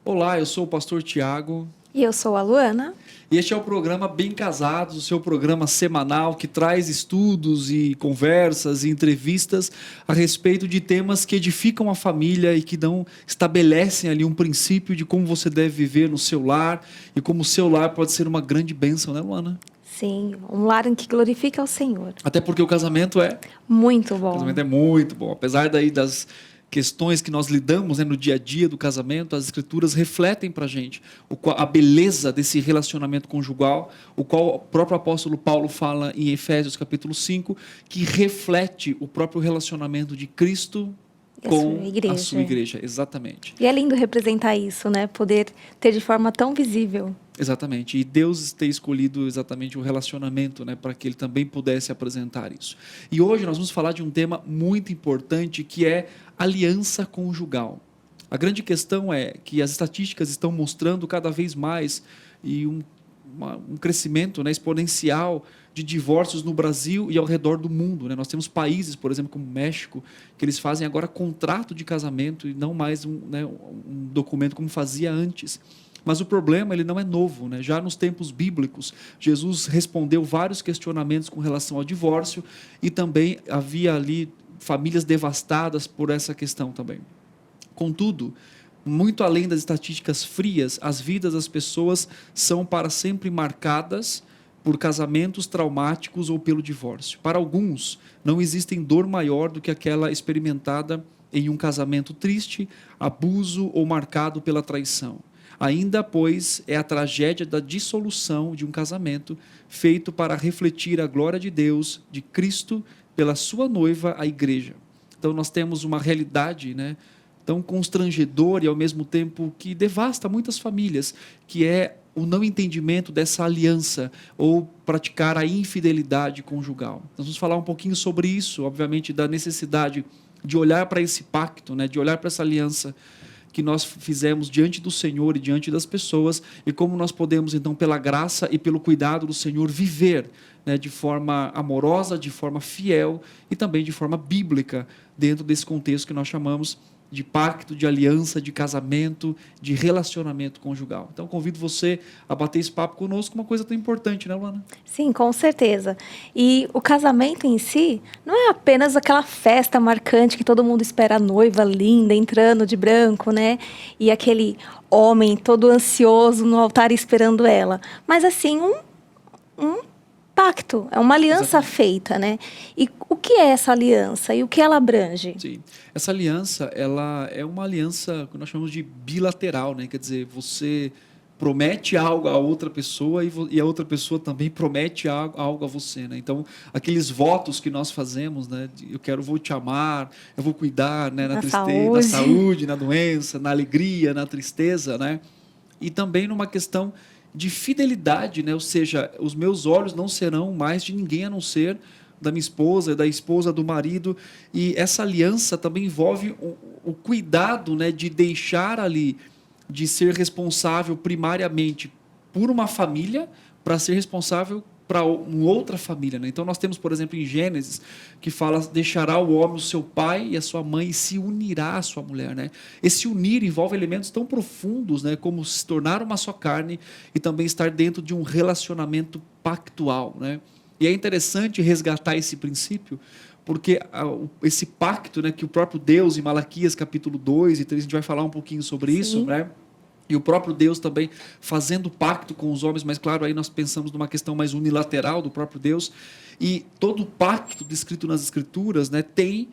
Olá, eu sou o pastor Tiago. E eu sou a Luana. E este é o programa Bem Casados, o seu programa semanal que traz estudos e conversas e entrevistas a respeito de temas que edificam a família e que estabelecem ali um princípio de como você deve viver no seu lar e como o seu lar pode ser uma grande bênção, né, Luana? Sim, um lar em que glorifica o Senhor. Até porque o casamento é... Muito bom. O casamento é muito bom. Apesar das questões que nós lidamos, né, no dia a dia do casamento, as escrituras refletem para a gente a beleza desse relacionamento conjugal, o qual o próprio apóstolo Paulo fala em Efésios capítulo 5, que reflete o próprio relacionamento de Cristo com a sua igreja. Exatamente. E é lindo representar isso, né? Poder ter de forma tão visível. Exatamente. E Deus ter escolhido exatamente o relacionamento, né, para que Ele também pudesse apresentar isso. E hoje nós vamos falar de um tema muito importante, que é aliança conjugal. A grande questão é que as estatísticas estão mostrando cada vez mais um crescimento, né, exponencial de divórcios no Brasil e ao redor do mundo, né? Nós temos países, por exemplo, como o México, que eles fazem agora contrato de casamento e não mais um documento como fazia antes. Mas o problema ele não é novo, né? Já nos tempos bíblicos, Jesus respondeu vários questionamentos com relação ao divórcio e também havia ali famílias devastadas por essa questão também. Contudo, muito além das estatísticas frias, as vidas das pessoas são para sempre marcadas por casamentos traumáticos ou pelo divórcio. Para alguns, não existe dor maior do que aquela experimentada em um casamento triste, abuso ou marcado pela traição. Ainda, pois, é a tragédia da dissolução de um casamento feito para refletir a glória de Deus, de Cristo, pela sua noiva, a igreja. Então, nós temos uma realidade, né, tão constrangedora e, ao mesmo tempo, que devasta muitas famílias, que é o não entendimento dessa aliança ou praticar a infidelidade conjugal. Nós vamos falar um pouquinho sobre isso, obviamente, da necessidade de olhar para esse pacto, né, de olhar para essa aliança que nós fizemos diante do Senhor e diante das pessoas, e como nós podemos, então, pela graça e pelo cuidado do Senhor, viver, né, de forma amorosa, de forma fiel e também de forma bíblica, dentro desse contexto que nós chamamos de pacto, de aliança, de casamento, de relacionamento conjugal. Então, convido você a bater esse papo conosco, uma coisa tão importante, né, Luana? Sim, com certeza. E o casamento em si não é apenas aquela festa marcante que todo mundo espera a noiva linda, entrando de branco, né? E aquele homem todo ansioso no altar esperando ela. Mas, assim, um pacto, é uma aliança Exatamente. Feita, né? E o que é essa aliança e o que ela abrange? Sim, essa aliança, ela é uma aliança que nós chamamos de bilateral, né? Quer dizer, você promete algo a outra pessoa e a outra pessoa também promete algo a você, né? Então, aqueles votos que nós fazemos, né? Vou te amar, eu vou cuidar, né? Na saúde, na doença, na alegria, na tristeza, né? E também numa questão de fidelidade, né? Ou seja, os meus olhos não serão mais de ninguém a não ser da minha esposa, da esposa do marido. E essa aliança também envolve o cuidado, né, de deixar ali, de ser responsável primariamente por uma família para ser responsável para uma outra família, né? Então nós temos, por exemplo, em Gênesis, que fala: deixará o homem o seu pai e a sua mãe e se unirá à sua mulher, né? Esse unir envolve elementos tão profundos, né, como se tornar uma só carne e também estar dentro de um relacionamento pactual, né? E é interessante resgatar esse princípio, porque esse pacto, né, que o próprio Deus, em Malaquias capítulo 2 e 3, a gente vai falar um pouquinho sobre isso, né? E o próprio Deus também fazendo pacto com os homens, mas claro, aí nós pensamos numa questão mais unilateral do próprio Deus. E todo pacto descrito nas Escrituras, né, tem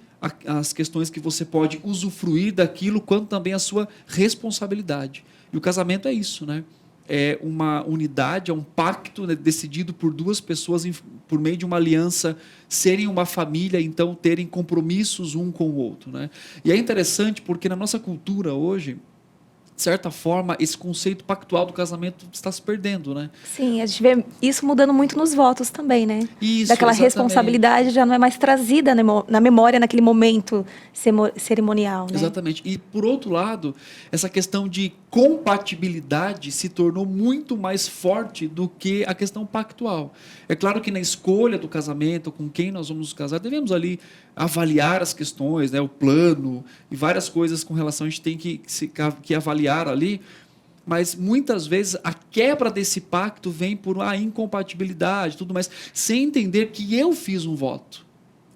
as questões que você pode usufruir daquilo, quanto também a sua responsabilidade. E o casamento é isso, né? É uma unidade, é um pacto, né, decidido por duas pessoas por meio de uma aliança, serem uma família, então terem compromissos um com o outro, né? E é interessante porque na nossa cultura hoje de certa forma, esse conceito pactual do casamento está se perdendo, né? Sim, a gente vê isso mudando muito nos votos também, né? Isso, Daquela exatamente. responsabilidade já não é mais trazida na memória naquele momento cerimonial, né? Exatamente. E, por outro lado, essa questão de compatibilidade se tornou muito mais forte do que a questão pactual. É claro que na escolha do casamento, com quem nós vamos nos casar, devemos ali avaliar as questões, né, o plano e várias coisas com relação a gente tem que avaliar ali, mas muitas vezes a quebra desse pacto vem por uma incompatibilidade, tudo mais, sem entender que eu fiz um voto,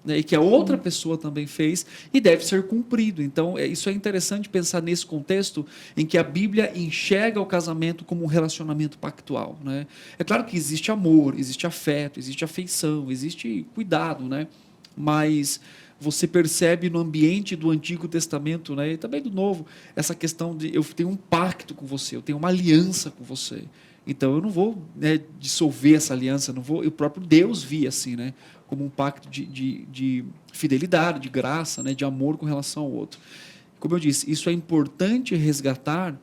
né, e que a outra pessoa também fez e deve ser cumprido. Então, isso é interessante pensar nesse contexto em que a Bíblia enxerga o casamento como um relacionamento pactual, né? É claro que existe amor, existe afeto, existe afeição, existe cuidado, né? Mas você percebe no ambiente do Antigo Testamento, né, e também do Novo, essa questão de eu tenho um pacto com você, eu tenho uma aliança com você. Então eu não vou, né, dissolver essa aliança, não vou. E o próprio Deus via assim, né, como um pacto de fidelidade, de graça, né, de amor com relação ao outro. Como eu disse, isso é importante resgatar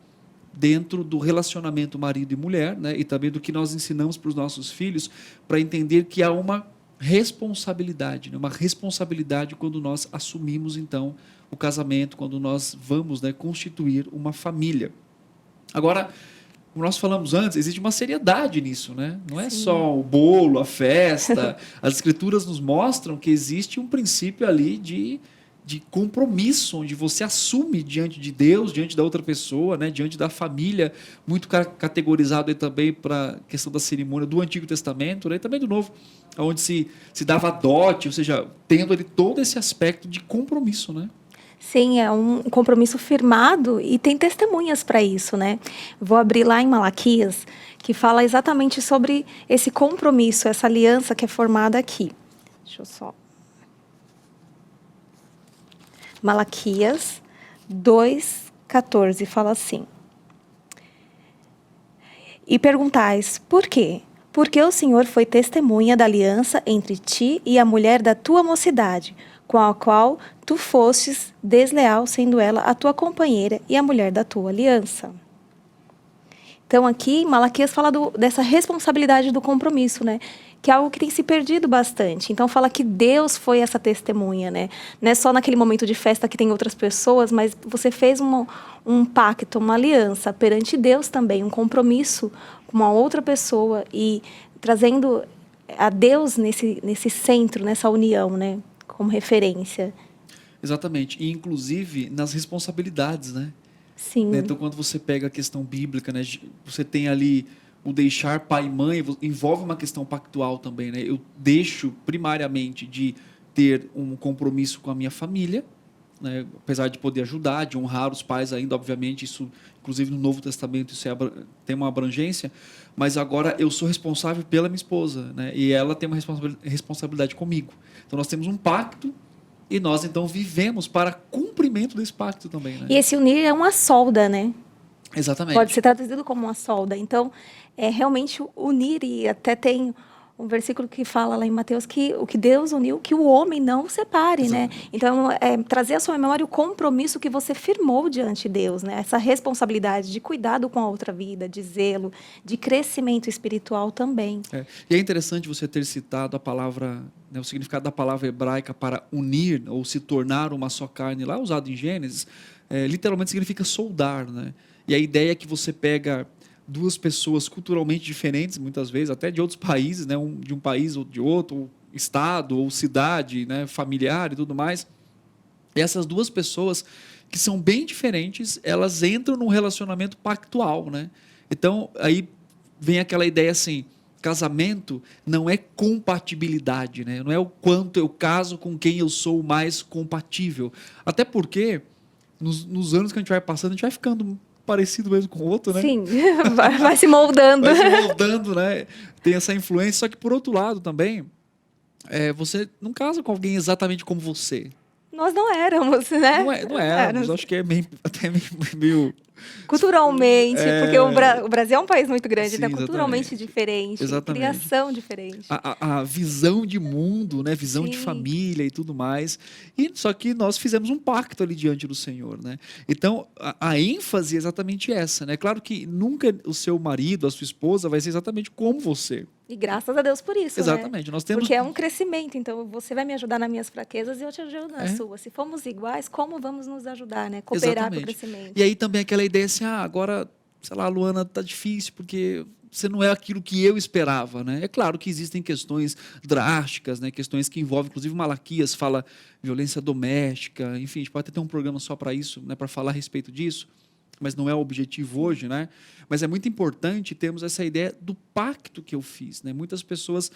dentro do relacionamento marido e mulher, né, e também do que nós ensinamos para os nossos filhos, para entender que há uma responsabilidade, né? Uma responsabilidade quando nós assumimos, então, o casamento, quando nós vamos, né, constituir uma família. Agora, como nós falamos antes, existe uma seriedade nisso, né? Não é só o bolo, a festa. As escrituras nos mostram que existe um princípio ali de compromisso, onde você assume diante de Deus, diante da outra pessoa, né, diante da família, muito categorizado aí também para a questão da cerimônia do Antigo Testamento, né, e também do Novo, onde se dava dote, ou seja, tendo ali todo esse aspecto de compromisso, né? Sim, é um compromisso firmado e tem testemunhas para isso, né? Vou abrir lá em Malaquias, que fala exatamente sobre esse compromisso, essa aliança que é formada aqui. Deixa eu só... Malaquias 2:14 fala assim: E perguntais, por quê? Porque o Senhor foi testemunha da aliança entre ti e a mulher da tua mocidade, com a qual tu fostes desleal, sendo ela a tua companheira e a mulher da tua aliança. Então, aqui, Malaquias fala dessa responsabilidade do compromisso, né? Que é algo que tem se perdido bastante. Então, fala que Deus foi essa testemunha, né? Não é só naquele momento de festa que tem outras pessoas, mas você fez um pacto, uma aliança perante Deus também, um compromisso com uma outra pessoa e trazendo a Deus nesse centro, nessa união, né? Como referência. Exatamente. E, inclusive, nas responsabilidades, né? Sim. Né? Então, quando você pega a questão bíblica, né, você tem ali o deixar pai e mãe, envolve uma questão pactual também. Né? Eu deixo, primariamente, de ter um compromisso com a minha família, né? Apesar de poder ajudar, de honrar os pais ainda, obviamente, isso, inclusive no Novo Testamento, isso tem uma abrangência, mas agora eu sou responsável pela minha esposa, né? E ela tem uma responsabilidade comigo. Então, nós temos um pacto, e nós, então, vivemos para cumprimento desse pacto também. Né? E esse unir é uma solda, né? Exatamente. Pode ser traduzido como uma solda. Então, é realmente unir, e até tem um versículo que fala lá em Mateus que o que Deus uniu, que o homem não separe, Exatamente. né? Então, trazer à sua memória o compromisso que você firmou diante de Deus, né? Essa responsabilidade de cuidado com a outra vida, de zelo, de crescimento espiritual também. E é interessante você ter citado a palavra, né, o significado da palavra hebraica para unir ou se tornar uma só carne, lá usado em Gênesis, literalmente significa soldar, né? E a ideia é que você pega duas pessoas culturalmente diferentes, muitas vezes, até de outros países, né? De um país ou de outro, ou estado ou cidade, né? Familiar e tudo mais. E essas duas pessoas, que são bem diferentes, elas entram num relacionamento pactual, né? Então, aí vem aquela ideia assim, casamento não é compatibilidade, né? Não é o quanto eu caso com quem eu sou mais compatível. Até porque, nos anos que a gente vai passando, a gente vai ficando parecido mesmo com o outro, né? Sim, vai se moldando. Vai se moldando, né? Tem essa influência. Só que, por outro lado, também, você não casa com alguém exatamente como você. Nós não éramos, né? Não éramos. Acho que é até meio Culturalmente, porque o Brasil é um país muito grande, Sim, então é culturalmente exatamente. diferente, Exatamente. criação diferente. A visão de mundo, né? Visão de Sim, família e tudo mais. E só que nós fizemos um pacto ali diante do Senhor, né? Então, a ênfase é exatamente essa, né? Claro que nunca o seu marido, a sua esposa vai ser exatamente como você. e graças a Deus por isso, né? Exatamente. Nós temos. Porque é um crescimento, então você vai me ajudar nas minhas fraquezas e eu te ajudo nas É, suas. Se formos iguais, como vamos nos ajudar, né? Cooperar para o exatamente. E crescimento. aí também aquela ideia assim, agora, sei lá, Luana, tá difícil porque você não é aquilo que eu esperava, né? É claro que existem questões drásticas, né? Questões que envolvem, inclusive Malaquias fala violência doméstica, enfim, a gente pode até ter um programa só para isso, né? Para falar a respeito disso, mas não é o objetivo Sim. hoje, né? Mas é muito importante termos essa ideia do pacto que eu fiz, né? Muitas pessoas,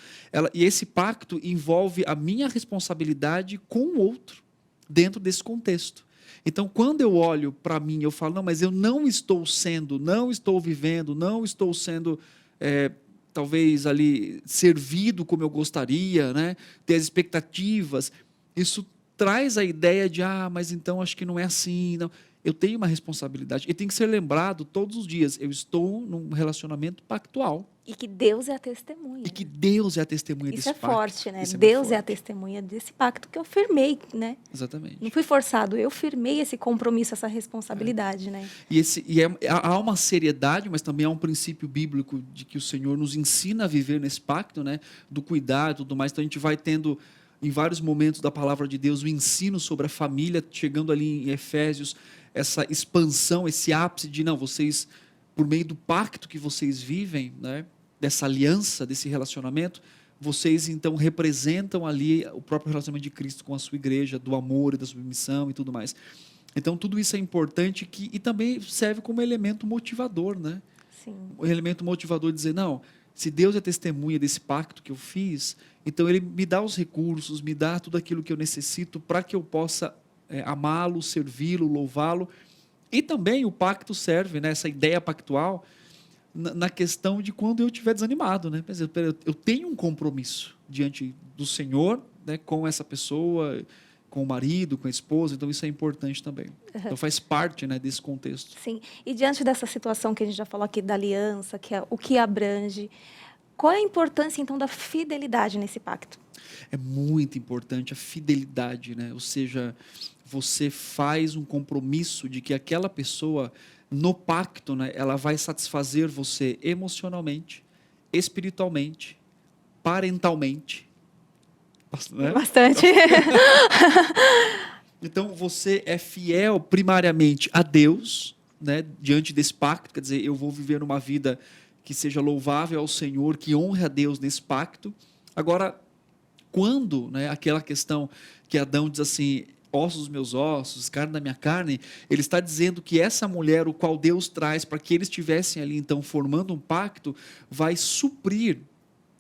e esse pacto envolve a minha responsabilidade com o outro dentro desse contexto. Então, quando eu olho para mim, eu falo, não, mas eu não estou sendo, não estou vivendo, não estou sendo, talvez ali, servido como eu gostaria, né? Ter as expectativas. Isso traz a ideia de, mas então acho que não é assim. Não. Eu tenho uma responsabilidade e tem que ser lembrado todos os dias. Eu estou num relacionamento pactual. E que Deus é a testemunha, E que né? Deus é a testemunha Isso desse é pacto. forte, né? Isso é muito Deus é a forte. testemunha desse pacto que eu firmei, né? Exatamente. Não fui forçado, eu firmei esse compromisso, essa responsabilidade, né? Há uma seriedade, mas também há um princípio bíblico de que o Senhor nos ensina a viver nesse pacto, né? Do cuidado e tudo mais. Então a gente vai tendo, em vários momentos da palavra de Deus, o ensino sobre a família, chegando ali em Efésios, essa expansão, esse ápice de, não, vocês, por meio do pacto que vocês vivem, né? Dessa aliança, desse relacionamento, vocês então representam ali o próprio relacionamento de Cristo com a sua igreja, do amor e da submissão e tudo mais. Então, tudo isso é importante e também serve como elemento motivador, né? Sim. Um elemento motivador de dizer, não, se Deus é testemunha desse pacto que eu fiz, então Ele me dá os recursos, me dá tudo aquilo que eu necessito para que eu possa amá-lo, servi-lo, louvá-lo. E também o pacto serve, né, essa ideia pactual, na questão de quando eu estiver desanimado, né? Por exemplo, eu tenho um compromisso diante do Senhor, né, com essa pessoa, com o marido, com a esposa, então isso é importante também. Então faz parte, né, desse contexto. Sim. E diante dessa situação que a gente já falou aqui da aliança, que é o que abrange, qual é a importância então da fidelidade nesse pacto? É muito importante a fidelidade, né? Ou seja, você faz um compromisso de que aquela pessoa no pacto, né, ela vai satisfazer você emocionalmente, espiritualmente, parentalmente, né? Bastante. Então você é fiel primariamente a Deus, né, diante desse pacto, quer dizer, eu vou viver uma vida que seja louvável ao Senhor, que honre a Deus nesse pacto. Agora, quando, né, aquela questão que Adão diz assim, ossos dos meus ossos, carne da minha carne, ele está dizendo que essa mulher, o qual Deus traz para que eles estivessem ali, então, formando um pacto, vai suprir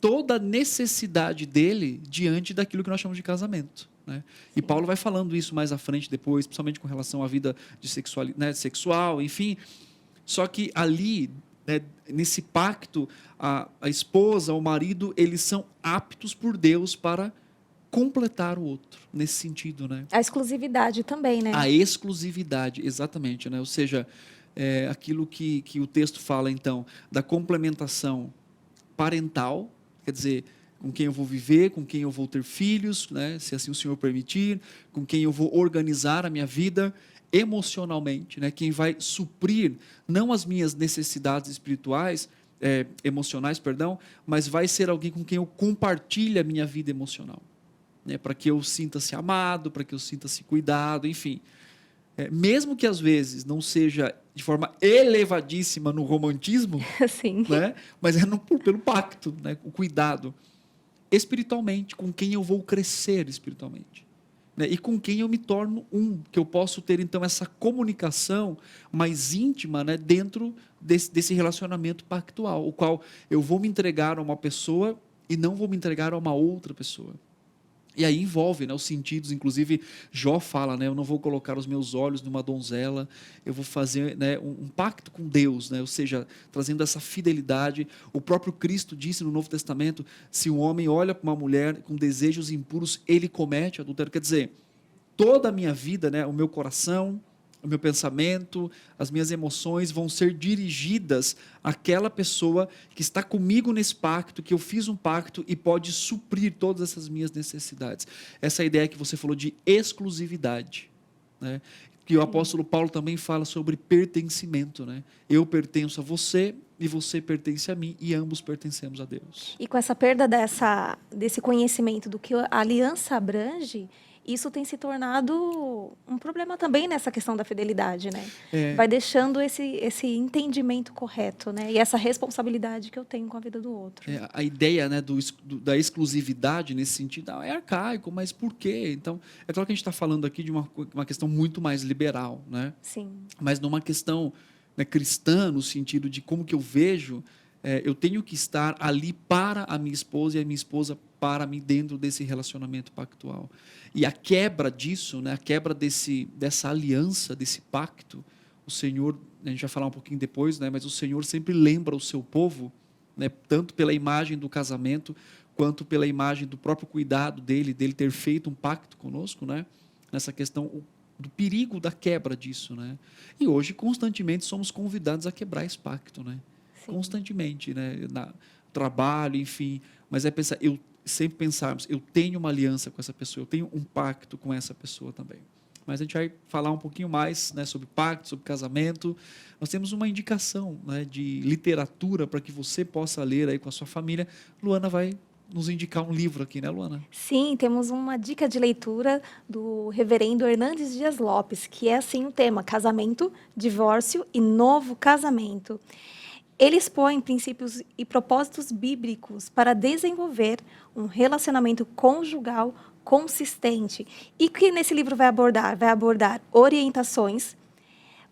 toda a necessidade dele diante daquilo que nós chamamos de casamento. Né? E Paulo vai falando isso mais à frente depois, principalmente com relação à vida de sexual, enfim. Só que ali, né, nesse pacto, a esposa, o marido, eles são aptos por Deus para completar o outro, nesse sentido. Né? A exclusividade também, né? A exclusividade, exatamente. Né? Ou seja, aquilo que o texto fala, então, da complementação parental, quer dizer, com quem eu vou viver, com quem eu vou ter filhos, né, se assim o Senhor permitir, com quem eu vou organizar a minha vida emocionalmente, né, quem vai suprir não as minhas necessidades espirituais, emocionais, perdão, mas vai ser alguém com quem eu compartilhe a minha vida emocional, né, para que eu sinta-se amado, para que eu sinta-se cuidado, enfim. Mesmo que às vezes não seja de forma elevadíssima no romantismo, Sim. né? Mas é pelo pacto, né? O cuidado. Espiritualmente, com quem eu vou crescer espiritualmente. Né? E com quem eu me torno que eu posso ter, então, essa comunicação mais íntima, né? Dentro desse relacionamento pactual, o qual eu vou me entregar a uma pessoa e não vou me entregar a uma outra pessoa. E aí envolve, né, os sentidos, inclusive Jó fala, né, eu não vou colocar os meus olhos numa donzela, eu vou fazer, né, um pacto com Deus, né, ou seja, trazendo essa fidelidade. O próprio Cristo disse no Novo Testamento, se um homem olha para uma mulher com desejos impuros, ele comete adultério. Quer dizer, toda a minha vida, né, o meu coração, o meu pensamento, as minhas emoções vão ser dirigidas àquela pessoa que está comigo nesse pacto, que eu fiz um pacto e pode suprir todas essas minhas necessidades. Essa ideia que você falou de exclusividade, né? Que o apóstolo Paulo também fala sobre pertencimento, né? Eu pertenço a você e você pertence a mim e ambos pertencemos a Deus. E com essa perda desse conhecimento do que a aliança abrange, isso tem se tornado um problema também nessa questão da fidelidade, né? Vai deixando esse entendimento correto, né? E essa responsabilidade que eu tenho com a vida do outro. A ideia, né, da exclusividade nesse sentido é arcaico, mas por quê? Então, é claro que a gente está falando aqui de uma questão muito mais liberal, né? Sim. Mas numa questão, né, cristã, no sentido de como que eu vejo, eu tenho que estar ali para a minha esposa e a minha esposa para mim dentro desse relacionamento pactual. E a quebra disso, né, a quebra dessa aliança, desse pacto, o Senhor, a gente vai falar um pouquinho depois, né, mas o Senhor sempre lembra o seu povo, né, tanto pela imagem do casamento, quanto pela imagem do próprio cuidado dele ter feito um pacto conosco, né, nessa questão do perigo da quebra disso, né? E hoje constantemente somos convidados a quebrar esse pacto, né? Sim. Constantemente, né? Trabalho, enfim, mas sempre pensarmos, eu tenho uma aliança com essa pessoa, eu tenho um pacto com essa pessoa também. Mas a gente vai falar um pouquinho mais, né, sobre pacto, sobre casamento. Nós temos uma indicação, né, de literatura para que você possa ler aí com a sua família. Luana vai nos indicar um livro aqui, né, Luana? Sim, temos uma dica de leitura do reverendo Hernandes Dias Lopes, que é assim o tema: casamento, divórcio e novo casamento. Ele expõe princípios e propósitos bíblicos para desenvolver um relacionamento conjugal consistente. E que nesse livro vai abordar orientações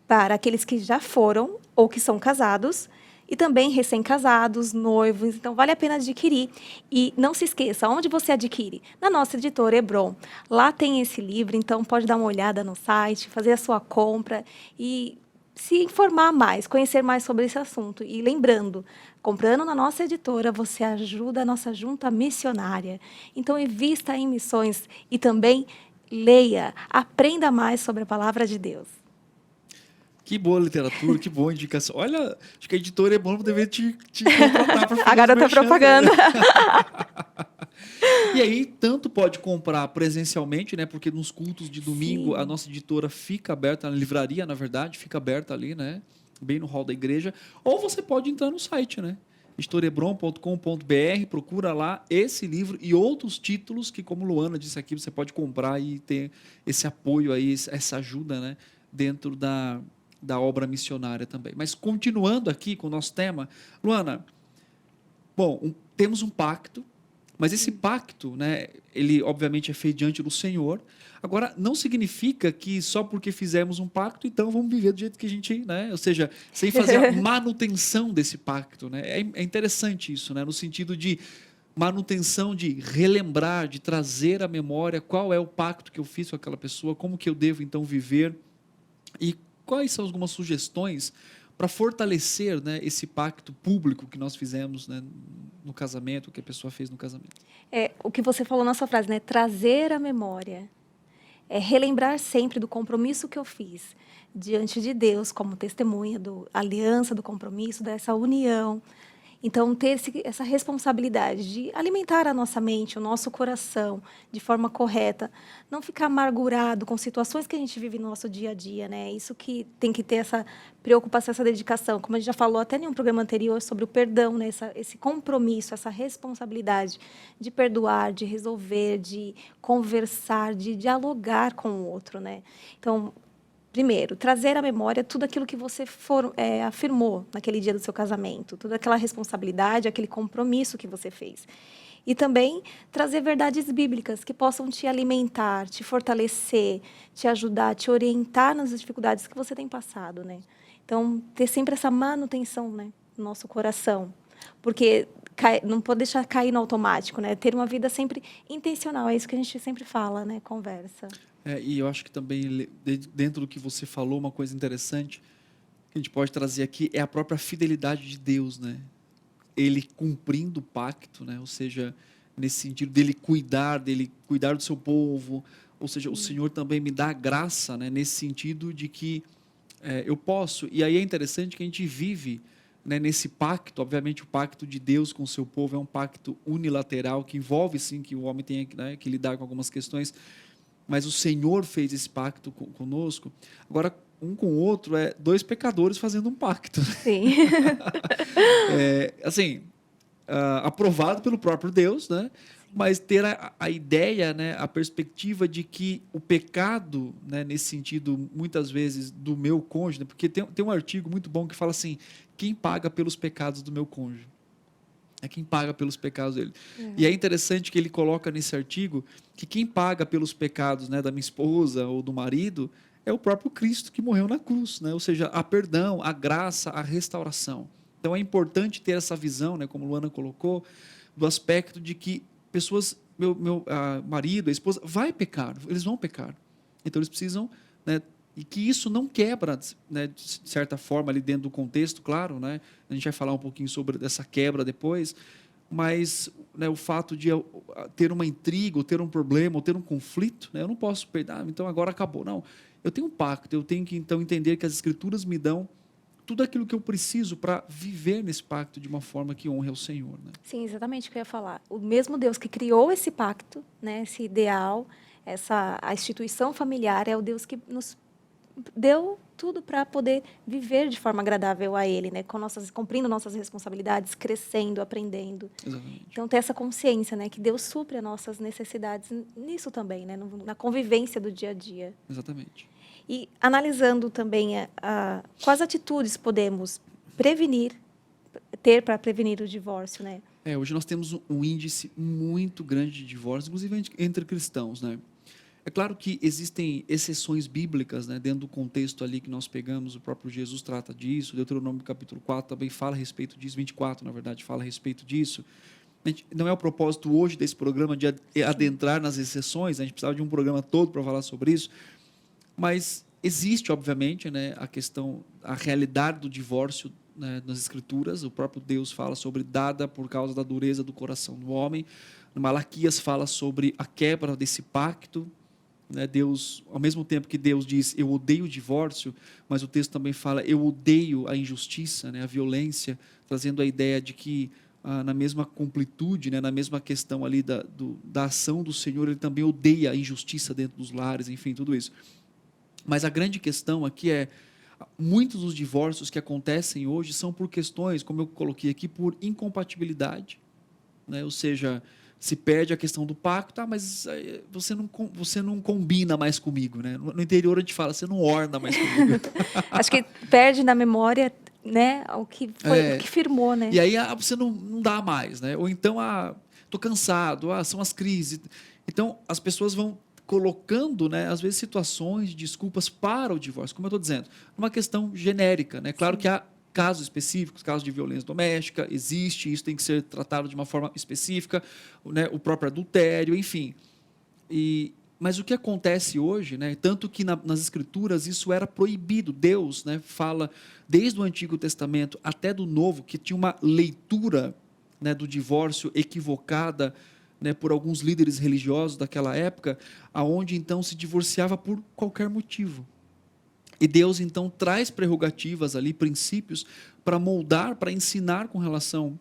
para aqueles que já foram ou que são casados, e também recém-casados, noivos. Então, vale a pena adquirir. E não se esqueça, onde você adquire? Na nossa editora Hebron. Lá tem esse livro, então pode dar uma olhada no site, fazer a sua compra e se informar mais, conhecer mais sobre esse assunto. E lembrando, comprando na nossa editora, você ajuda a nossa junta missionária. Então, invista em missões e também leia, aprenda mais sobre a palavra de Deus. Que boa literatura, que boa indicação. Olha, acho que a editora é bom, deveria te contratar para fazer A garota propaganda. E aí, tanto pode comprar presencialmente, né? Porque nos cultos de domingo, Sim. a nossa editora fica aberta, na livraria, na verdade, fica aberta ali, né? Bem no hall da igreja. Ou você pode entrar no site, né? editorebron.com.br, procura lá esse livro e outros títulos que, como Luana disse aqui, você pode comprar e ter esse apoio aí, essa ajuda, né? Dentro da obra missionária também. Mas continuando aqui com o nosso tema, Luana, bom, temos um pacto, mas esse pacto, né, ele obviamente é feito diante do Senhor. Agora, não significa que só porque fizemos um pacto, então vamos viver do jeito que a gente, né? Ou seja, sem fazer a manutenção desse pacto, né? É interessante isso, né? No sentido de manutenção, de relembrar, de trazer à memória qual é o pacto que eu fiz com aquela pessoa, como que eu devo então viver e quais são algumas sugestões para fortalecer, né, esse pacto público que nós fizemos, né, no casamento, que a pessoa fez no casamento. O que você falou na sua frase, né? Trazer a memória. Relembrar sempre do compromisso que eu fiz diante de Deus, como testemunha da aliança, do compromisso, dessa união. Então, ter essa responsabilidade de alimentar a nossa mente, o nosso coração, de forma correta. Não ficar amargurado com situações que a gente vive no nosso dia a dia, né? Isso que tem que ter essa preocupação, essa dedicação. Como a gente já falou até em um programa anterior sobre o perdão, né? Esse compromisso, essa responsabilidade de perdoar, de resolver, de conversar, de dialogar com o outro, né? Então, primeiro, trazer à memória tudo aquilo que você afirmou naquele dia do seu casamento, toda aquela responsabilidade, aquele compromisso que você fez. E também trazer verdades bíblicas que possam te alimentar, te fortalecer, te ajudar, te orientar nas dificuldades que você tem passado, né? Então, ter sempre essa manutenção, né, no nosso coração. Porque não pode deixar cair no automático, né? Ter uma vida sempre intencional, é isso que a gente sempre fala, né? Conversa. E eu acho que também, dentro do que você falou, uma coisa interessante que a gente pode trazer aqui é a própria fidelidade de Deus, né? Ele cumprindo o pacto, né? Ou seja, nesse sentido dele cuidar do seu povo, Ou seja, o Senhor também me dá graça, né, nesse sentido de que eu posso. E aí é interessante que a gente vive, né, nesse pacto. Obviamente, o pacto de Deus com o seu povo é um pacto unilateral, que envolve, sim, que o homem tenha, né, que lidar com algumas questões, mas o Senhor fez esse pacto conosco. Agora, um com o outro dois pecadores fazendo um pacto. Sim. Assim, aprovado pelo próprio Deus, né? Mas ter a ideia, né, a perspectiva de que o pecado, né, nesse sentido, muitas vezes, do meu cônjuge, né, porque tem um artigo muito bom que fala assim, quem paga pelos pecados do meu cônjuge? É quem paga pelos pecados dele. E é interessante que ele coloca nesse artigo que quem paga pelos pecados, né, da minha esposa ou do marido é o próprio Cristo que morreu na cruz, né? Ou seja, a perdão, a graça, a restauração. Então é importante ter essa visão, né, como Luana colocou, do aspecto de que pessoas, meu marido, a esposa, vai pecar, eles vão pecar. Então eles precisam, né, e que isso não quebra, né, de certa forma, ali dentro do contexto, claro, né, a gente vai falar um pouquinho sobre essa quebra depois, mas, né, o fato de eu ter uma intriga, ou ter um problema, ou ter um conflito, né, eu não posso perder, então agora acabou. Não, eu tenho um pacto, eu tenho que então entender que as Escrituras me dão tudo aquilo que eu preciso para viver nesse pacto de uma forma que honre ao Senhor, né? Sim, exatamente o que eu ia falar. O mesmo Deus que criou esse pacto, né, esse ideal, a instituição familiar, é o Deus que nos deu tudo para poder viver de forma agradável a Ele, né, cumprindo nossas responsabilidades, crescendo, aprendendo. Exatamente. Então, ter essa consciência, né, que Deus supre as nossas necessidades nisso também, né, na convivência do dia a dia. Exatamente. E analisando também quais atitudes podemos ter para prevenir o divórcio, né? Hoje nós temos um índice muito grande de divórcio, inclusive entre cristãos, né? É claro que existem exceções bíblicas, né, dentro do contexto ali que nós pegamos, o próprio Jesus trata disso, Deuteronômio capítulo 4 também fala a respeito disso, 24, na verdade, fala a respeito disso. Não é o propósito hoje desse programa de adentrar nas exceções, a gente precisava de um programa todo para falar sobre isso, mas existe, obviamente, né, a realidade do divórcio, né, nas Escrituras. O próprio Deus fala sobre dada por causa da dureza do coração do homem. Malaquias fala sobre a quebra desse pacto. Né, Deus, ao mesmo tempo que Deus diz, eu odeio o divórcio, mas o texto também fala, eu odeio a injustiça, né, a violência, trazendo a ideia de que na mesma completude, né, na mesma questão ali da ação do Senhor, ele também odeia a injustiça dentro dos lares, enfim, tudo isso. Mas a grande questão aqui muitos dos divórcios que acontecem hoje são por questões, como eu coloquei aqui, por incompatibilidade, né? Ou seja, se perde a questão do pacto, mas você não combina mais comigo, né? No interior a gente fala, você não orna mais comigo. Acho que perde na memória, né, o que firmou, né? E aí você não dá mais, né? Ou então, estou cansado, são as crises. Então, as pessoas vão colocando, né, às vezes, situações de desculpas para o divórcio, como eu estou dizendo, uma questão genérica, né? Claro que há casos específicos, casos de violência doméstica, existe, isso tem que ser tratado de uma forma específica, né, o próprio adultério, enfim. Mas o que acontece hoje, né, tanto que nas Escrituras isso era proibido, Deus, né, fala desde o Antigo Testamento até do Novo, que tinha uma leitura, né, do divórcio equivocada, né, por alguns líderes religiosos daquela época, aonde então se divorciava por qualquer motivo. E Deus então traz prerrogativas ali, princípios, para moldar, para ensinar com relação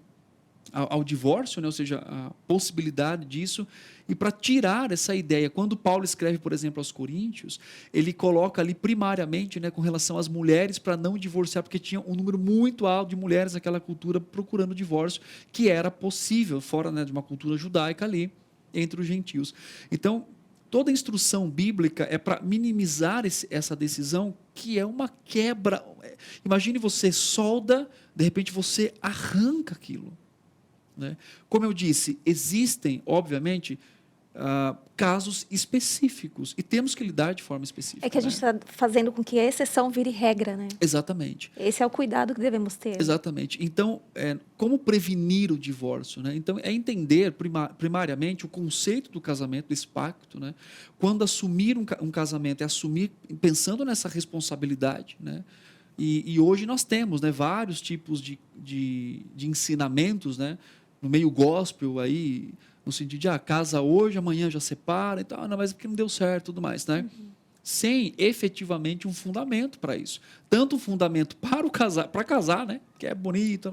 ao divórcio, né, ou seja, a possibilidade disso, e para tirar essa ideia. Quando Paulo escreve, por exemplo, aos Coríntios, ele coloca ali primariamente, né, com relação às mulheres, para não divorciar, porque tinha um número muito alto de mulheres naquela cultura procurando divórcio, que era possível, fora, né, de uma cultura judaica ali, entre os gentios. Então, toda a instrução bíblica é para minimizar essa decisão, que é uma quebra. Imagine você solda, de repente você arranca aquilo. Né? Como eu disse, existem, obviamente, casos específicos e temos que lidar de forma específica. É que a gente está fazendo com que a exceção vire regra, né? Exatamente. Esse é o cuidado que devemos ter. Exatamente. Então, como prevenir o divórcio? Né? Então, é entender primariamente o conceito do casamento, desse pacto. Né? Quando assumir um casamento, é assumir pensando nessa responsabilidade. Né? E hoje nós temos, né, vários tipos de ensinamentos, né, no meio gospel aí, no sentido de casa hoje, amanhã já separa e tal, não, mas porque não deu certo e tudo mais, né? Sem efetivamente um fundamento para isso. Tanto um fundamento para casar, né? Que é bonito,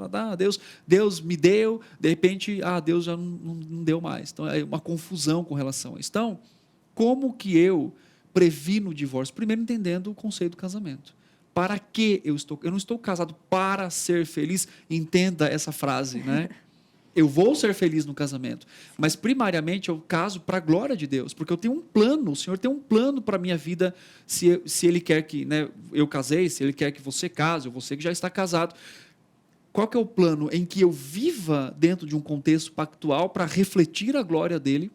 Deus me deu, de repente, Deus já não deu mais. Então, é uma confusão com relação a isso. Então, como que eu previno o divórcio? Primeiro, entendendo o conceito do casamento. Para que eu estou? Eu não estou casado para ser feliz. Entenda essa frase, né? Eu vou ser feliz no casamento, mas primariamente eu caso para a glória de Deus, porque eu tenho um plano, o Senhor tem um plano para a minha vida, se Ele quer que, né, eu casei, se Ele quer que você case, ou você que já está casado. Qual que é o plano? Em que eu viva dentro de um contexto pactual para refletir a glória dEle,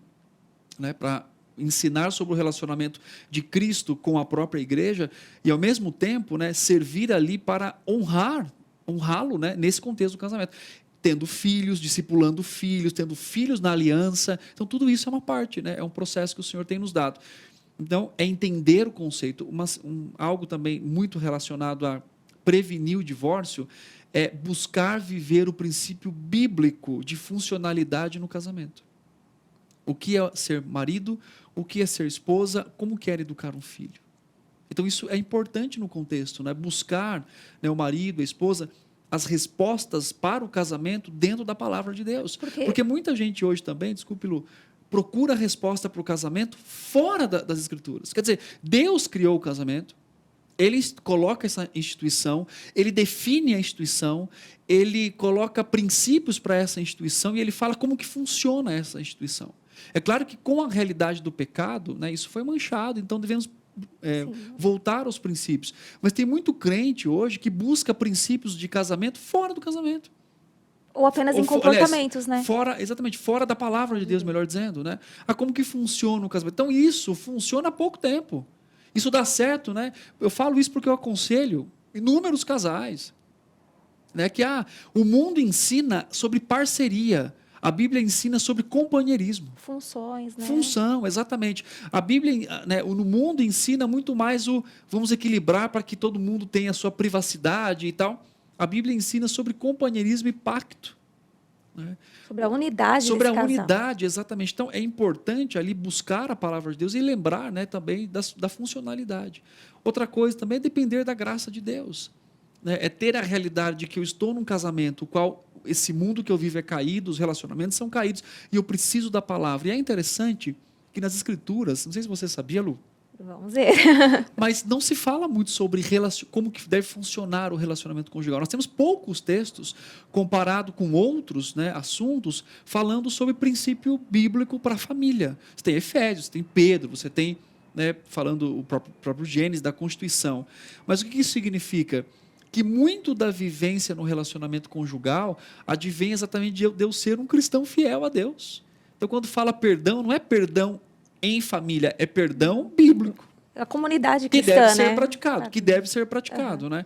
né, para ensinar sobre o relacionamento de Cristo com a própria igreja, e ao mesmo tempo, né, servir ali para honrá-lo, né, nesse contexto do casamento. Tendo filhos, discipulando filhos, tendo filhos na aliança. Então, tudo isso é uma parte, né? É um processo que o Senhor tem nos dado. Então, é entender o conceito. Algo também muito relacionado a prevenir o divórcio é buscar viver o princípio bíblico de funcionalidade no casamento. O que é ser marido, o que é ser esposa, como quer educar um filho. Então, isso é importante no contexto, né? Buscar, né, o marido, a esposa, as respostas para o casamento dentro da palavra de Deus. Porque muita gente hoje também, desculpe, Lu, procura a resposta para o casamento fora das Escrituras. Quer dizer, Deus criou o casamento, Ele coloca essa instituição, Ele define a instituição, Ele coloca princípios para essa instituição e Ele fala como que funciona essa instituição. É claro que com a realidade do pecado, né, isso foi manchado, então devemos voltar aos princípios. Mas tem muito crente hoje que busca princípios de casamento fora do casamento. Ou apenas em comportamentos, né? Exatamente, fora da palavra de Deus, melhor dizendo, né? Como que funciona o casamento? Então, isso funciona há pouco tempo. Isso dá certo, né? Eu falo isso porque eu aconselho inúmeros casais, né? Que o mundo ensina sobre parceria. A Bíblia ensina sobre companheirismo. Funções, né? Função, exatamente. A Bíblia, né, no mundo ensina muito mais vamos equilibrar para que todo mundo tenha a sua privacidade e tal. A Bíblia ensina sobre companheirismo e pacto. Né? Sobre a unidade sobre a casal. unidade, exatamente. Então, é importante ali buscar a palavra de Deus e lembrar, né, também da funcionalidade. Outra coisa também é depender da graça de Deus. Né? É ter a realidade de que eu estou num casamento, o qual esse mundo que eu vivo é caído, os relacionamentos são caídos, e eu preciso da palavra. E é interessante que nas Escrituras, não sei se você sabia, Lu, vamos ver, mas não se fala muito sobre como que deve funcionar o relacionamento conjugal. Nós temos poucos textos, comparado com outros, né, assuntos, falando sobre princípio bíblico para a família. Você tem Efésios, você tem Pedro, você tem, né, falando o próprio Gênesis, da Constituição. Mas o que isso significa? Que muito da vivência no relacionamento conjugal advém exatamente de eu ser um cristão fiel a Deus. Então, quando fala perdão, não é perdão em família, é perdão bíblico. A comunidade cristã, que deve ser né? praticado, que deve ser praticado, né?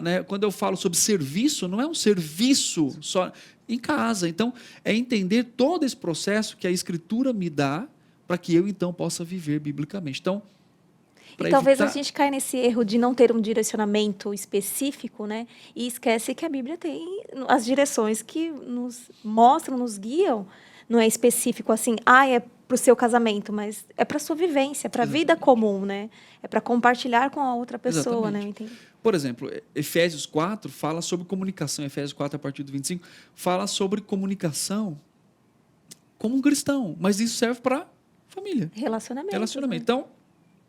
Né? Quando eu falo sobre serviço, não é um serviço só em casa. Então, é entender todo esse processo que a Escritura me dá para que eu, então, possa viver biblicamente. Então, e talvez a gente caia nesse erro de não ter um direcionamento específico, né? E esquece que a Bíblia tem as direções que nos mostram, nos guiam. Não é específico assim, é para o seu casamento, mas é para a sua vivência, para a vida comum, né? É para compartilhar com a outra pessoa, né? Por exemplo, Efésios 4 fala sobre comunicação. Efésios 4, a partir do 25, fala sobre comunicação como um cristão. Mas isso serve para família. Relacionamento. Né? Então,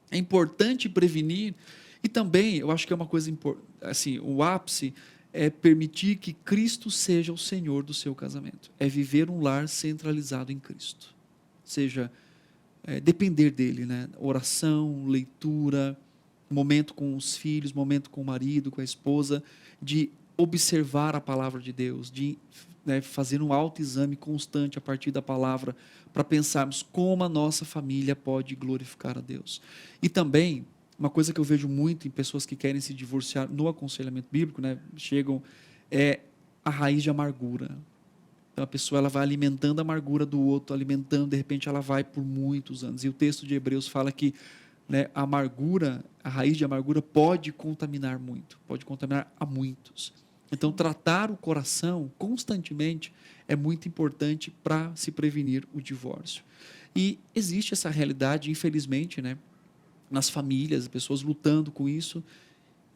é importante prevenir. E também, eu acho que é uma coisa importante, assim, o ápice é permitir que Cristo seja o Senhor do seu casamento. É viver um lar centralizado em Cristo. Seja, depender dele, né? Oração, leitura, momento com os filhos, momento com o marido, com a esposa, de observar a palavra de Deus, de, né, fazer um autoexame constante a partir da palavra, para pensarmos como a nossa família pode glorificar a Deus. E também, uma coisa que eu vejo muito em pessoas que querem se divorciar no aconselhamento bíblico, né, chegam, é a raiz de amargura. Então, a pessoa ela vai alimentando a amargura do outro, alimentando, de repente ela vai por muitos anos. E o texto de Hebreus fala que, né, a raiz de amargura pode contaminar muito, pode contaminar a muitos. Então, tratar o coração constantemente é muito importante para se prevenir o divórcio. E existe essa realidade, infelizmente, né, nas famílias, pessoas lutando com isso.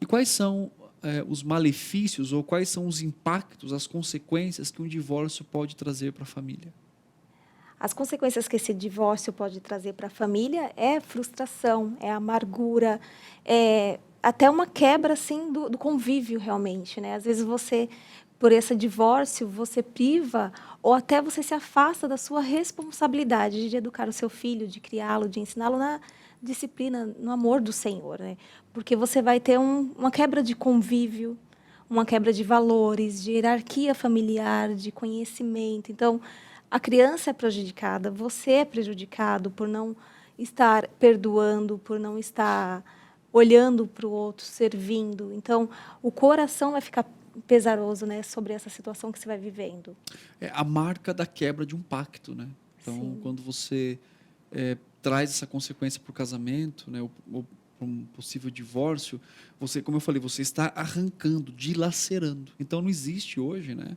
E quais são os malefícios ou quais são os impactos, as consequências que um divórcio pode trazer para a família? As consequências que esse divórcio pode trazer para a família é frustração, é amargura, é até uma quebra assim do convívio realmente, né? Às vezes você, por esse divórcio, você priva ou até você se afasta da sua responsabilidade de educar o seu filho, de criá-lo, de ensiná-lo na disciplina, no amor do Senhor, né? Porque você vai ter uma quebra de convívio, uma quebra de valores, de hierarquia familiar, de conhecimento. Então, a criança é prejudicada, você é prejudicado por não estar perdoando, por não estar olhando para o outro, servindo. Então, o coração vai ficar pesaroso, né, sobre essa situação que você vai vivendo. É a marca da quebra de um pacto, né? Então, Sim. quando você traz essa consequência para o casamento, né, ou para um possível divórcio, você, como eu falei, você está arrancando, dilacerando. Então, não existe hoje, né,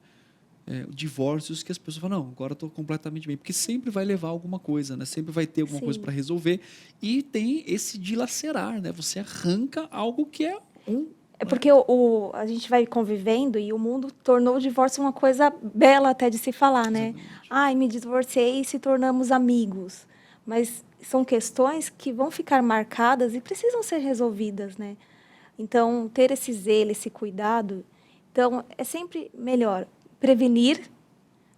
divórcios que as pessoas falam, não, agora estou completamente bem, porque sempre vai levar alguma coisa, né? Sempre vai ter alguma coisa para resolver e tem esse dilacerar, né? Você arranca algo que é É porque a gente vai convivendo e o mundo tornou o divórcio uma coisa bela até de se falar, né? Exatamente. Ai, me divorciei e se tornamos amigos. Mas são questões que vão ficar marcadas e precisam ser resolvidas, né? Então, ter esse zelo, esse cuidado. Então, é sempre melhor prevenir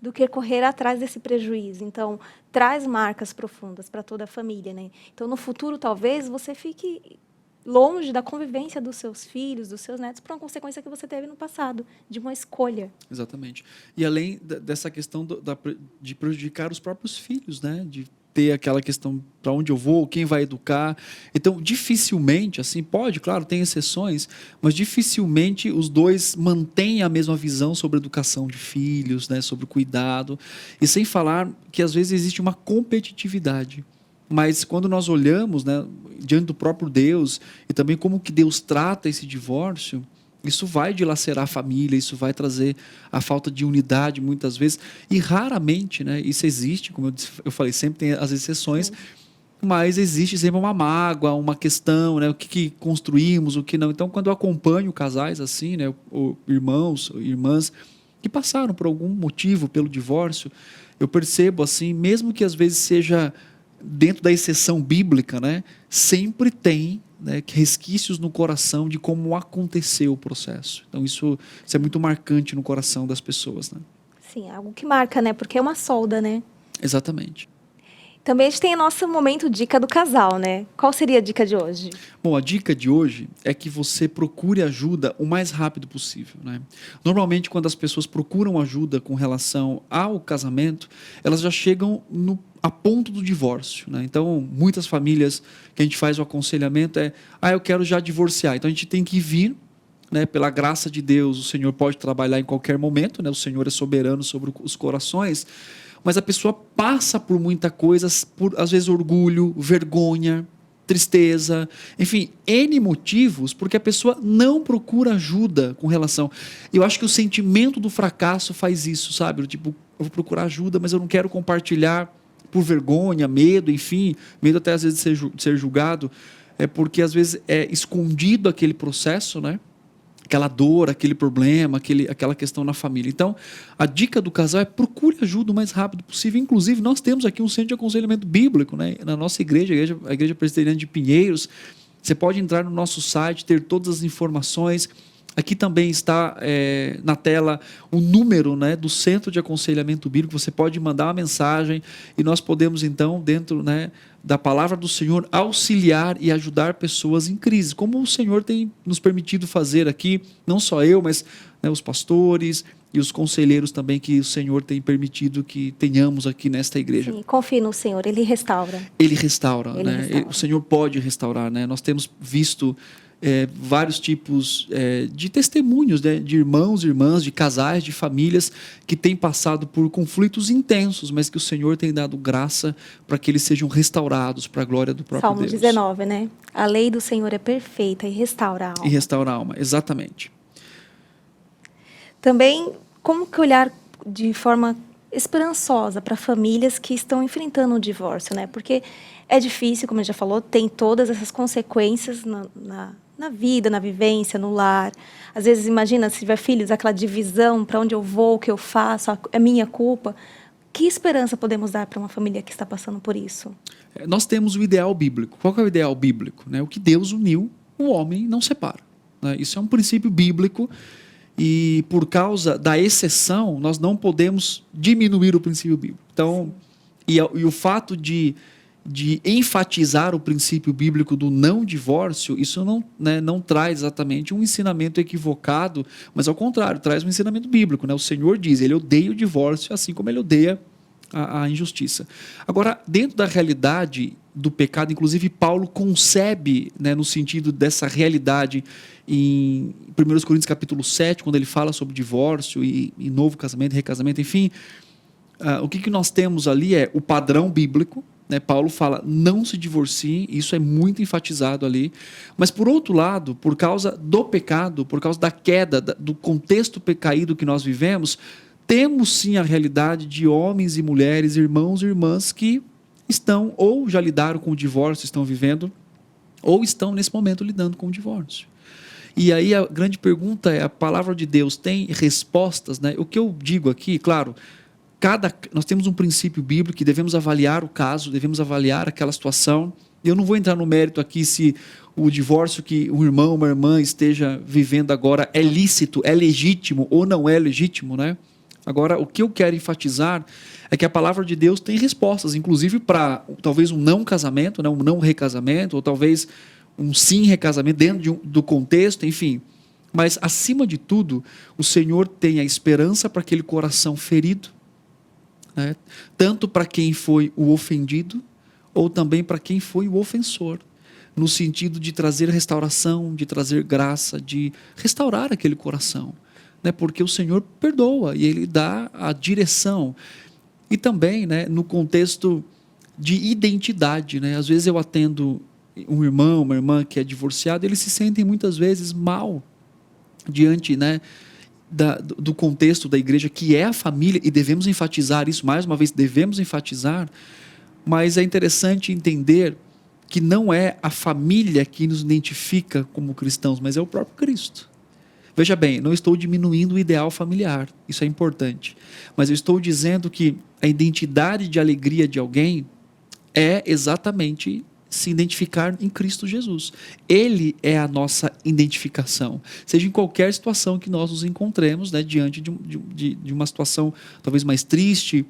do que correr atrás desse prejuízo. Então, traz marcas profundas para toda a família, né? Então, no futuro, talvez, você fique longe da convivência dos seus filhos, dos seus netos, por uma consequência que você teve no passado, de uma escolha. Exatamente. E além dessa questão de prejudicar os próprios filhos, né? De ter aquela questão para onde eu vou, quem vai educar. Então, dificilmente, assim, pode, claro, tem exceções, mas dificilmente os dois mantêm a mesma visão sobre a educação de filhos, né? Sobre o cuidado. E sem falar que às vezes existe uma competitividade. Mas quando nós olhamos, né, diante do próprio Deus e também como que Deus trata esse divórcio, isso vai dilacerar a família, isso vai trazer a falta de unidade muitas vezes. E raramente, né, isso existe, como eu falei, sempre tem as exceções, mas existe sempre uma mágoa, uma questão, né, o que construímos, o que não. Então, quando eu acompanho casais assim, né, irmãos, irmãs, que passaram por algum motivo pelo divórcio, eu percebo assim, mesmo que às vezes seja dentro da exceção bíblica, né, sempre tem, né, resquícios no coração de como aconteceu o processo. Então, isso é muito marcante no coração das pessoas. Né? Sim, algo que marca, né? Porque é uma solda, né? Exatamente. Também a gente tem o nosso momento dica do casal, né? Qual seria a dica de hoje? Bom, a dica de hoje é que você procure ajuda o mais rápido possível. Né? Normalmente, quando as pessoas procuram ajuda com relação ao casamento, elas já chegam a ponto do divórcio. Né? Então, muitas famílias que a gente faz o aconselhamento eu quero já divorciar. Então, a gente tem que vir, né, pela graça de Deus, o Senhor pode trabalhar em qualquer momento, né? O Senhor é soberano sobre os corações, mas a pessoa passa por muita coisa, por às vezes orgulho, vergonha, tristeza, enfim, N motivos, porque a pessoa não procura ajuda com relação. Eu acho que o sentimento do fracasso faz isso, sabe? Tipo, eu vou procurar ajuda, mas eu não quero compartilhar por vergonha, medo, enfim, medo até às vezes de ser julgado, porque às vezes é escondido aquele processo, né? Aquela dor, aquele problema, aquela questão na família. Então, a dica do casal é procure ajuda o mais rápido possível. Inclusive, nós temos aqui um centro de aconselhamento bíblico, né? Na nossa igreja, a Igreja Presbiteriana de Pinheiros. Você pode entrar no nosso site, ter todas as informações. Aqui também está na tela o número, né, do Centro de Aconselhamento Bíblico. Você pode mandar uma mensagem e nós podemos, então, dentro, né, da palavra do Senhor, auxiliar e ajudar pessoas em crise, como o Senhor tem nos permitido fazer aqui, não só eu, mas, né, os pastores e os conselheiros também que o Senhor tem permitido que tenhamos aqui nesta igreja. Sim, confie no Senhor, Ele restaura. Ele restaura, Ele né? restaura. O Senhor pode restaurar, né? Nós temos visto vários tipos de testemunhos, né, de irmãos, irmãs, de casais, de famílias que têm passado por conflitos intensos, mas que o Senhor tem dado graça para que eles sejam restaurados para a glória do próprio Salmo Deus. 19, né? A lei do Senhor é perfeita e restaura a alma. E restaura a alma, exatamente. também como que olhar de forma esperançosa para famílias que estão enfrentando o divórcio, né? Porque é difícil, como a gente já falou, tem todas essas consequências na vida, na vivência, no lar. Às vezes, imagina, se tiver filhos, aquela divisão, para onde eu vou, o que eu faço, é minha culpa. Que esperança podemos dar para uma família que está passando por isso? Nós temos o ideal bíblico. Qual que é o ideal bíblico? Né? O que Deus uniu, o homem não separa. Né? Isso é um princípio bíblico e, por causa da exceção, nós não podemos diminuir o princípio bíblico. Então, e o fato de enfatizar o princípio bíblico do não divórcio, isso não, né, não traz exatamente um ensinamento equivocado, mas ao contrário, traz um ensinamento bíblico. Né? O Senhor diz, ele odeia o divórcio, assim como ele odeia a injustiça. Agora, dentro da realidade do pecado, inclusive Paulo concebe, né, no sentido dessa realidade em 1 Coríntios capítulo 7, quando ele fala sobre divórcio e novo casamento, recasamento, enfim, o que nós temos ali é o padrão bíblico, né? Paulo fala, não se divorcie, isso é muito enfatizado ali, mas por outro lado, por causa do pecado, por causa da queda, do contexto caído que nós vivemos, temos sim a realidade de homens e mulheres, irmãos e irmãs que estão ou já lidaram com o divórcio, estão vivendo, ou estão nesse momento lidando com o divórcio. E aí a grande pergunta é, a palavra de Deus tem respostas, né? O que eu digo aqui, claro, nós temos um princípio bíblico que devemos avaliar o caso, devemos avaliar aquela situação. Eu não vou entrar no mérito aqui se o divórcio que um irmão, uma irmã esteja vivendo agora é lícito, é legítimo ou não é legítimo, né? Agora, o que eu quero enfatizar é que a palavra de Deus tem respostas, inclusive para talvez um não casamento, né? Um não recasamento, ou talvez um sim recasamento dentro do contexto, enfim. Mas, acima de tudo, o Senhor tem a esperança para aquele coração ferido, né? Tanto para quem foi o ofendido, ou também para quem foi o ofensor, no sentido de trazer restauração, de trazer graça, de restaurar aquele coração. Né? Porque o Senhor perdoa e Ele dá a direção. E também, né, no contexto de identidade. Né? Às vezes eu atendo um irmão, uma irmã que é divorciado, eles se sentem muitas vezes mal diante, né, do contexto da igreja, que é a família, e devemos enfatizar isso, mais uma vez, devemos enfatizar, mas é interessante entender que não é a família que nos identifica como cristãos, mas é o próprio Cristo. Veja bem, não estou diminuindo o ideal familiar, isso é importante, mas eu estou dizendo que a identidade de alegria de alguém é exatamente se identificar em Cristo Jesus. Ele é a nossa identificação, seja em qualquer situação que nós nos encontremos, né, diante de uma situação talvez mais triste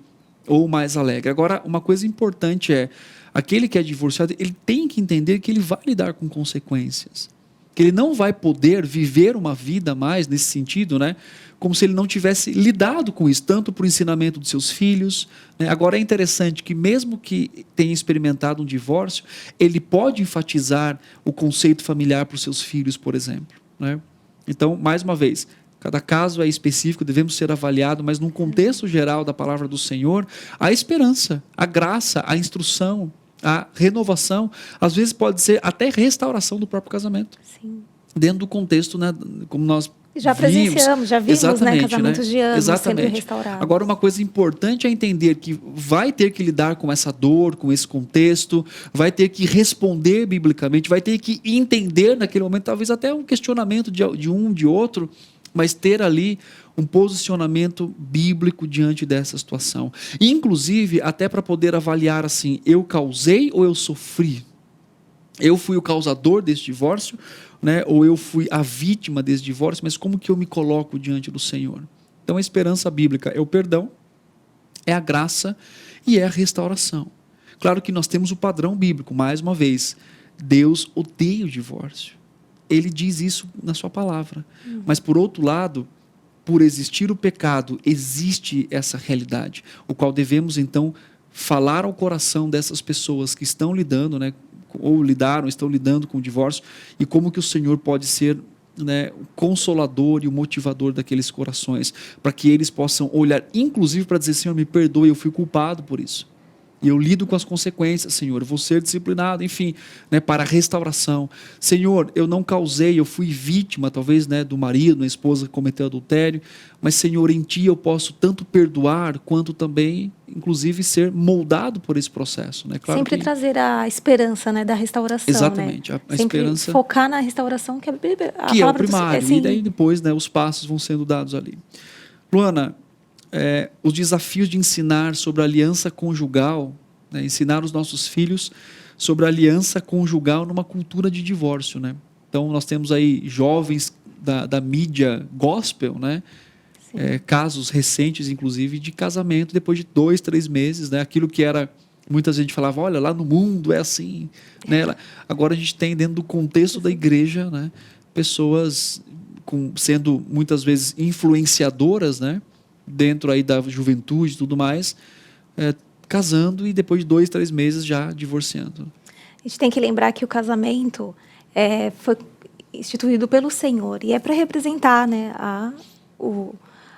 ou mais alegre. Agora, uma coisa importante é, aquele que é divorciado, ele tem que entender que ele vai lidar com consequências, que ele não vai poder viver uma vida mais nesse sentido, né, como se ele não tivesse lidado com isso, tanto para o ensinamento dos seus filhos, né? Agora é interessante que mesmo que tenha experimentado um divórcio, ele pode enfatizar o conceito familiar para os seus filhos, por exemplo, né? Então, mais uma vez, cada caso é específico, devemos ser avaliados, mas num contexto geral da palavra do Senhor, a esperança, a graça, a instrução, a renovação, às vezes pode ser até restauração do próprio casamento. Sim. Dentro do contexto, né, como nós já presenciamos, já vimos, né, casamentos, né, de anos exatamente, sendo restaurados. Agora, uma coisa importante é entender que vai ter que lidar com essa dor, com esse contexto, vai ter que responder biblicamente, vai ter que entender naquele momento, talvez até um questionamento de um, de outro, mas ter ali um posicionamento bíblico diante dessa situação. Inclusive, até para poder avaliar assim, eu causei ou eu sofri? Eu fui o causador desse divórcio, né? Ou eu fui a vítima desse divórcio, mas como que eu me coloco diante do Senhor? Então a esperança bíblica é o perdão, é a graça e é a restauração. Claro que nós temos o padrão bíblico, mais uma vez, Deus odeia o divórcio. Ele diz isso na sua palavra. Mas por outro lado, por existir o pecado, existe essa realidade, o qual devemos então falar ao coração dessas pessoas que estão lidando, né, ou lidaram, estão lidando com o divórcio, e como que o Senhor pode ser, né, o consolador e o motivador daqueles corações, para que eles possam olhar, inclusive para dizer, Senhor, me perdoe, eu fui culpado por isso. E eu lido com as consequências, Senhor. Eu vou ser disciplinado, enfim, né, para a restauração. Senhor, eu não causei, eu fui vítima, talvez, né, do marido, da esposa que cometeu adultério. Mas, Senhor, em Ti eu posso tanto perdoar, quanto também, inclusive, ser moldado por esse processo. Né? Claro Sempre que... trazer a esperança, né, da restauração. Exatamente, né? a Sempre esperança... focar na restauração, que que é o primário. E daí depois, né, os passos vão sendo dados ali. Luana, os desafios de ensinar sobre a aliança conjugal, né, ensinar os nossos filhos sobre a aliança conjugal numa cultura de divórcio. Né? Então, nós temos aí jovens da mídia gospel, né? Casos recentes, inclusive, de casamento depois de 2, 3 meses. Né? Aquilo que era... Muita gente falava, olha, lá no mundo é assim. Né? Agora a gente tem, dentro do contexto da igreja, né, pessoas sendo muitas vezes influenciadoras, né, dentro aí da juventude e tudo mais, casando e depois de 2, 3 meses já divorciando. A gente tem que lembrar que o casamento foi instituído pelo Senhor e é para representar, né, o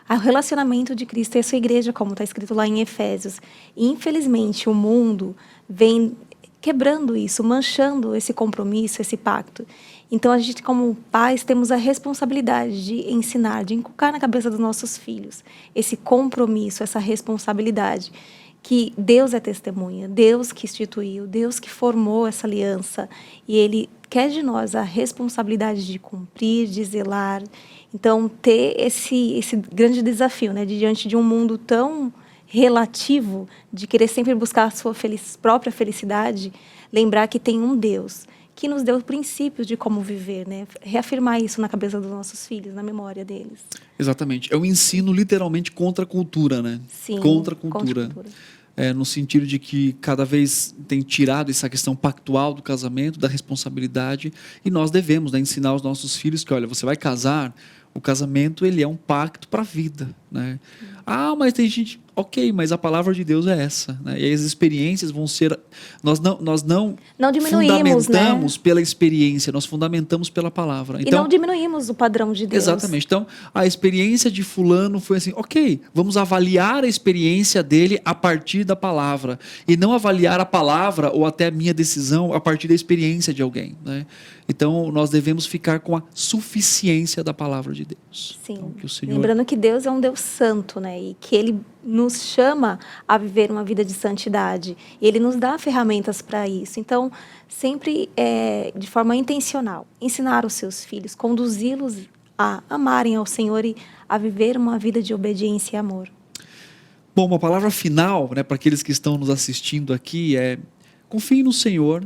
relacionamento de Cristo e a sua igreja, como está escrito lá em Efésios. E, infelizmente, o mundo vem quebrando isso, manchando esse compromisso, esse pacto. Então, a gente, como pais, temos a responsabilidade de ensinar, de inculcar na cabeça dos nossos filhos esse compromisso, essa responsabilidade, que Deus é testemunha, Deus que instituiu, Deus que formou essa aliança, e Ele quer de nós a responsabilidade de cumprir, de zelar. Então, ter esse grande desafio, né, diante de um mundo tão relativo, de querer sempre buscar a sua própria felicidade, lembrar que tem um Deus que nos deu princípios de como viver, né? Reafirmar isso na cabeça dos nossos filhos, na memória deles. Exatamente. É um ensino literalmente contra a cultura, né? Sim, contra a cultura. No sentido de que cada vez tem tirado essa questão pactual do casamento, da responsabilidade, e nós devemos, né, ensinar aos nossos filhos que, olha, você vai casar, o casamento ele é um pacto para a vida. Né? Mas tem gente... Ok, mas a palavra de Deus é essa. Né? E as experiências vão ser... Nós não fundamentamos, né, pela experiência, nós fundamentamos pela palavra. Então, e não diminuímos o padrão de Deus. Exatamente. Então, a experiência de fulano foi assim, ok, vamos avaliar a experiência dele a partir da palavra. E não avaliar a palavra ou até a minha decisão a partir da experiência de alguém. Né? Então, nós devemos ficar com a suficiência da palavra de Deus. Sim. Então, que o Senhor... Lembrando que Deus é um Deus santo, né? E que Ele nos chama a viver uma vida de santidade. E Ele nos dá ferramentas para isso. Então, sempre de forma intencional, ensinar os seus filhos, conduzi-los a amarem ao Senhor e a viver uma vida de obediência e amor. Bom, uma palavra final, né, para aqueles que estão nos assistindo aqui é: confie no Senhor.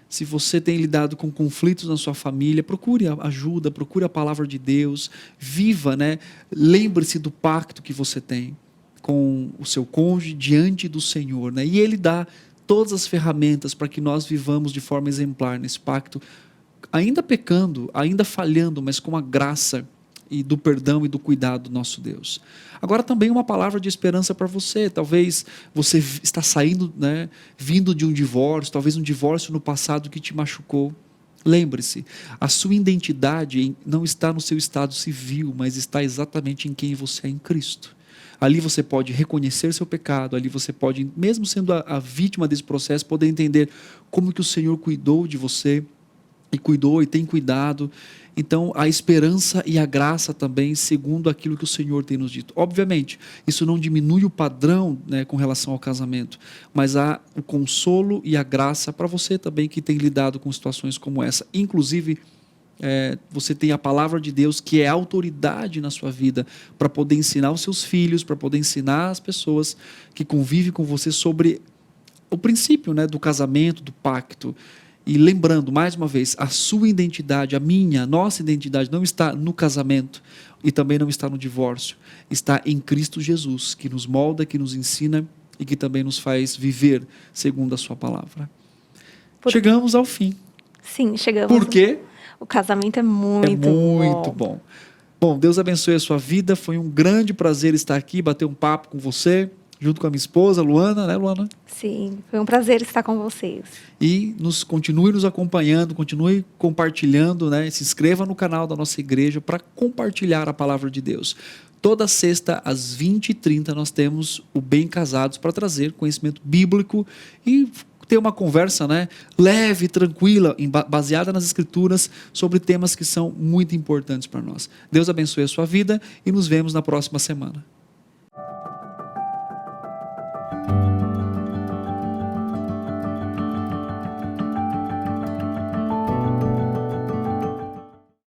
Se você tem lidado com conflitos na sua família, procure ajuda, procure a palavra de Deus, viva, né? Lembre-se do pacto que você tem com o seu cônjuge diante do Senhor. Né? E Ele dá todas as ferramentas para que nós vivamos de forma exemplar nesse pacto, ainda pecando, ainda falhando, mas com a graça e do perdão e do cuidado do nosso Deus. Agora também uma palavra de esperança para você. Talvez você está saindo, né, vindo de um divórcio, talvez um divórcio no passado que te machucou. Lembre-se, a sua identidade não está no seu estado civil, mas está exatamente em quem você é em Cristo. Ali você pode reconhecer seu pecado, ali você pode, mesmo sendo a vítima desse processo, poder entender como que o Senhor cuidou de você, e cuidou e tem cuidado. Então, a esperança e a graça também, segundo aquilo que o Senhor tem nos dito. Obviamente, isso não diminui o padrão, né, com relação ao casamento, mas há o consolo e a graça para você também que tem lidado com situações como essa. Inclusive, você tem a palavra de Deus, que é autoridade na sua vida, para poder ensinar os seus filhos, para poder ensinar as pessoas que convivem com você sobre o princípio, né, do casamento, do pacto. E lembrando, mais uma vez, a sua identidade, a nossa identidade não está no casamento e também não está no divórcio. Está em Cristo Jesus, que nos molda, que nos ensina e que também nos faz viver segundo a sua palavra. Chegamos ao fim. Sim, chegamos. Por quê? O casamento é muito bom. Bom, Deus abençoe a sua vida. Foi um grande prazer estar aqui, bater um papo com você, junto com a minha esposa, Luana, né, Luana? Sim, foi um prazer estar com vocês. E continue nos acompanhando, continue compartilhando, né? Se inscreva no canal da nossa igreja para compartilhar a palavra de Deus. toda sexta às 20h30 nós temos o Bem Casados para trazer conhecimento bíblico e ter uma conversa, né, leve, tranquila, baseada nas Escrituras, sobre temas que são muito importantes para nós. Deus abençoe a sua vida e nos vemos na próxima semana.